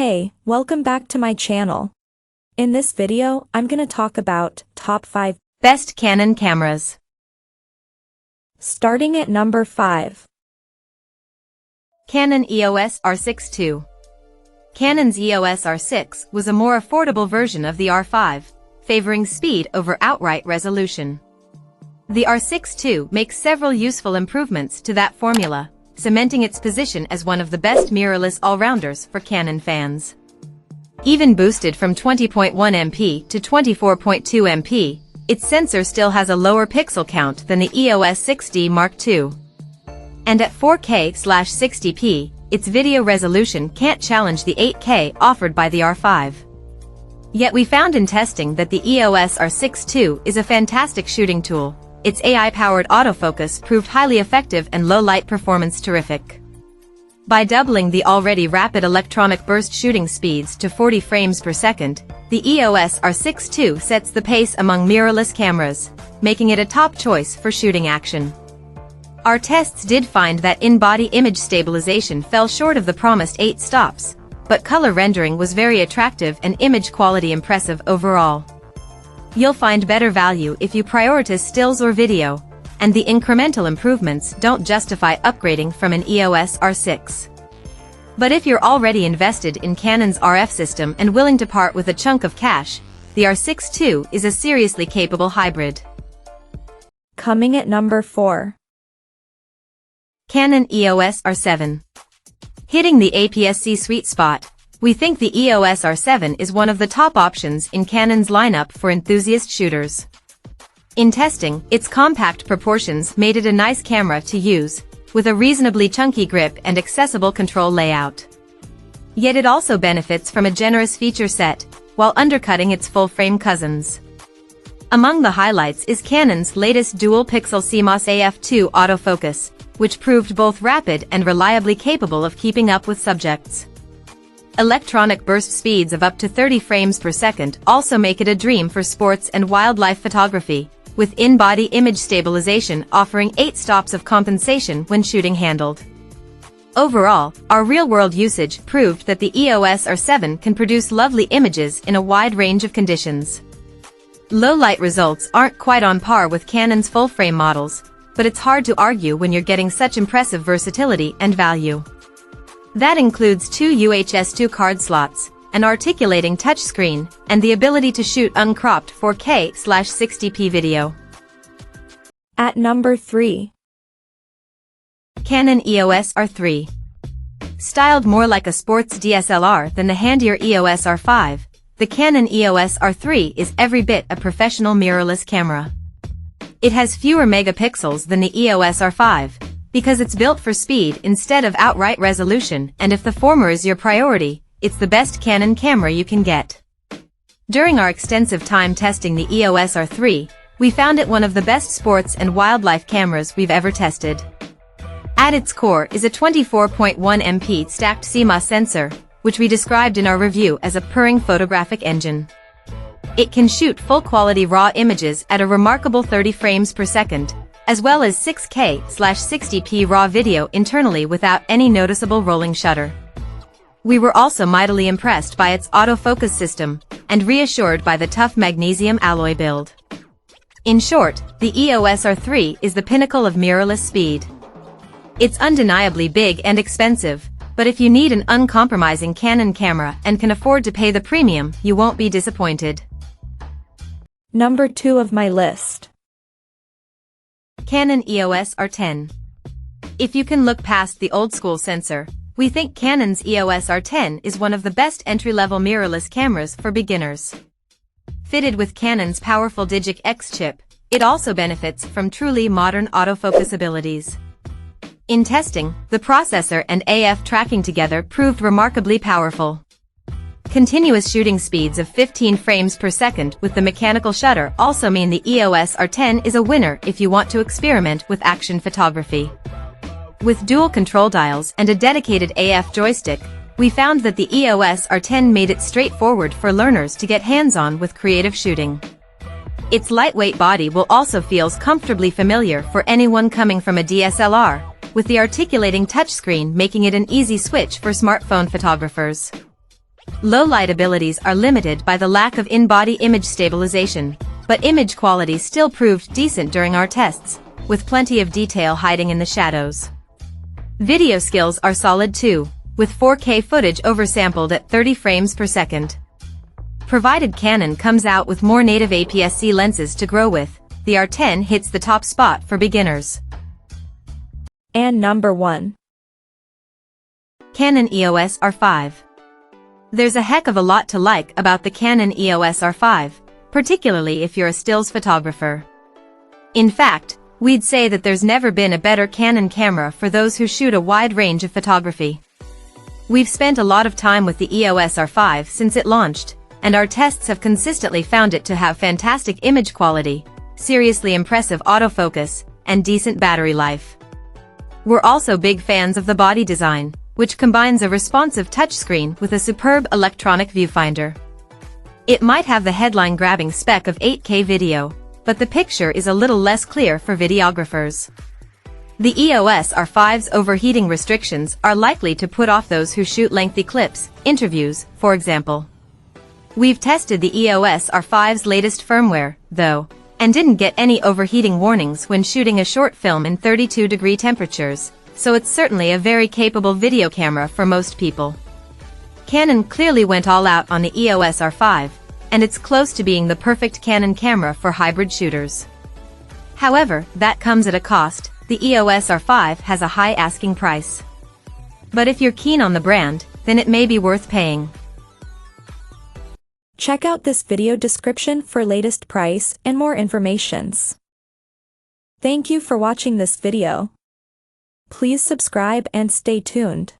Hey, welcome back to my channel. In this video, I'm gonna talk about top 5 best Canon cameras. Starting at number 5. Canon EOS R6 II. Canon's EOS R6 was a more affordable version of the R5, favoring speed over outright resolution. The R6 II makes several useful improvements to that formula, cementing its position as one of the best mirrorless all-rounders for Canon fans. Even boosted from 20.1 MP to 24.2 MP, its sensor still has a lower pixel count than the EOS 6D Mark II. And at 4K/60p, its video resolution can't challenge the 8K offered by the R5. Yet we found in testing that the EOS R6 II is a fantastic shooting tool. Its AI-powered autofocus proved highly effective and low-light performance terrific. By doubling the already rapid electronic burst shooting speeds to 40 frames per second, the EOS R6 II sets the pace among mirrorless cameras, making it a top choice for shooting action. Our tests did find that in-body image stabilization fell short of the promised 8 stops, but color rendering was very attractive and image quality impressive overall. You'll find better value if you prioritize stills or video, and the incremental improvements don't justify upgrading from an EOS R6. But if you're already invested in Canon's RF system and willing to part with a chunk of cash, the R6 II is a seriously capable hybrid. Coming at number 4. Canon EOS R7. Hitting the APS-C sweet spot, we think the EOS R7 is one of the top options in Canon's lineup for enthusiast shooters. In testing, its compact proportions made it a nice camera to use, with a reasonably chunky grip and accessible control layout. Yet it also benefits from a generous feature set, while undercutting its full-frame cousins. Among the highlights is Canon's latest dual-pixel CMOS AF2 autofocus, which proved both rapid and reliably capable of keeping up with subjects. Electronic burst speeds of up to 30 frames per second also make it a dream for sports and wildlife photography, with in-body image stabilization offering 8 stops of compensation when shooting handled. Overall, our real-world usage proved that the EOS R7 can produce lovely images in a wide range of conditions. Low-light results aren't quite on par with Canon's full-frame models, but it's hard to argue when you're getting such impressive versatility and value. That includes 2 UHS-2 card slots, an articulating touchscreen, and the ability to shoot uncropped 4K/60p video. At number 3. Canon EOS R3. Styled more like a sports DSLR than the handier EOS R5, the Canon EOS R3 is every bit a professional mirrorless camera. It has fewer megapixels than the EOS R5, because it's built for speed instead of outright resolution, and if the former is your priority, it's the best Canon camera you can get. During our extensive time testing the EOS R3, we found it one of the best sports and wildlife cameras we've ever tested. At its core is a 24.1 MP stacked CMOS sensor, which we described in our review as a purring photographic engine. It can shoot full-quality RAW images at a remarkable 30 frames per second, as well as 6K/60p RAW video internally without any noticeable rolling shutter. We were also mightily impressed by its autofocus system, and reassured by the tough magnesium alloy build. In short, the EOS R3 is the pinnacle of mirrorless speed. It's undeniably big and expensive, but if you need an uncompromising Canon camera and can afford to pay the premium, you won't be disappointed. Number 2 of my list. Canon EOS R10. If you can look past the old-school sensor, we think Canon's EOS R10 is one of the best entry-level mirrorless cameras for beginners. Fitted with Canon's powerful Digic X chip, it also benefits from truly modern autofocus abilities. In testing, the processor and AF tracking together proved remarkably powerful. Continuous shooting speeds of 15 frames per second with the mechanical shutter also mean the EOS R10 is a winner if you want to experiment with action photography. With dual control dials and a dedicated AF joystick, we found that the EOS R10 made it straightforward for learners to get hands-on with creative shooting. Its lightweight body will also feel comfortably familiar for anyone coming from a DSLR, with the articulating touchscreen making it an easy switch for smartphone photographers. Low light abilities are limited by the lack of in-body image stabilization, but image quality still proved decent during our tests, with plenty of detail hiding in the shadows. Video skills are solid too, with 4K footage oversampled at 30 frames per second. Provided Canon comes out with more native APS-C lenses to grow with, the R10 hits the top spot for beginners. And number 1. Canon EOS R5. There's a heck of a lot to like about the Canon EOS R5, particularly if you're a stills photographer. In fact, we'd say that there's never been a better Canon camera for those who shoot a wide range of photography. We've spent a lot of time with the EOS R5 since it launched, and our tests have consistently found it to have fantastic image quality, seriously impressive autofocus, and decent battery life. We're also big fans of the body design, which combines a responsive touchscreen with a superb electronic viewfinder. It might have the headline-grabbing spec of 8K video, but the picture is a little less clear for videographers. The EOS R5's overheating restrictions are likely to put off those who shoot lengthy clips, interviews, for example. We've tested the EOS R5's latest firmware, though, and didn't get any overheating warnings when shooting a short film in 32-degree temperatures, so it's certainly a very capable video camera for most people. Canon clearly went all out on the EOS R5, and it's close to being the perfect Canon camera for hybrid shooters. However, that comes at a cost. The EOS R5 has a high asking price. But if you're keen on the brand, then it may be worth paying. Check out this video description for latest price and more informations. Thank you for watching this video. Please subscribe and stay tuned.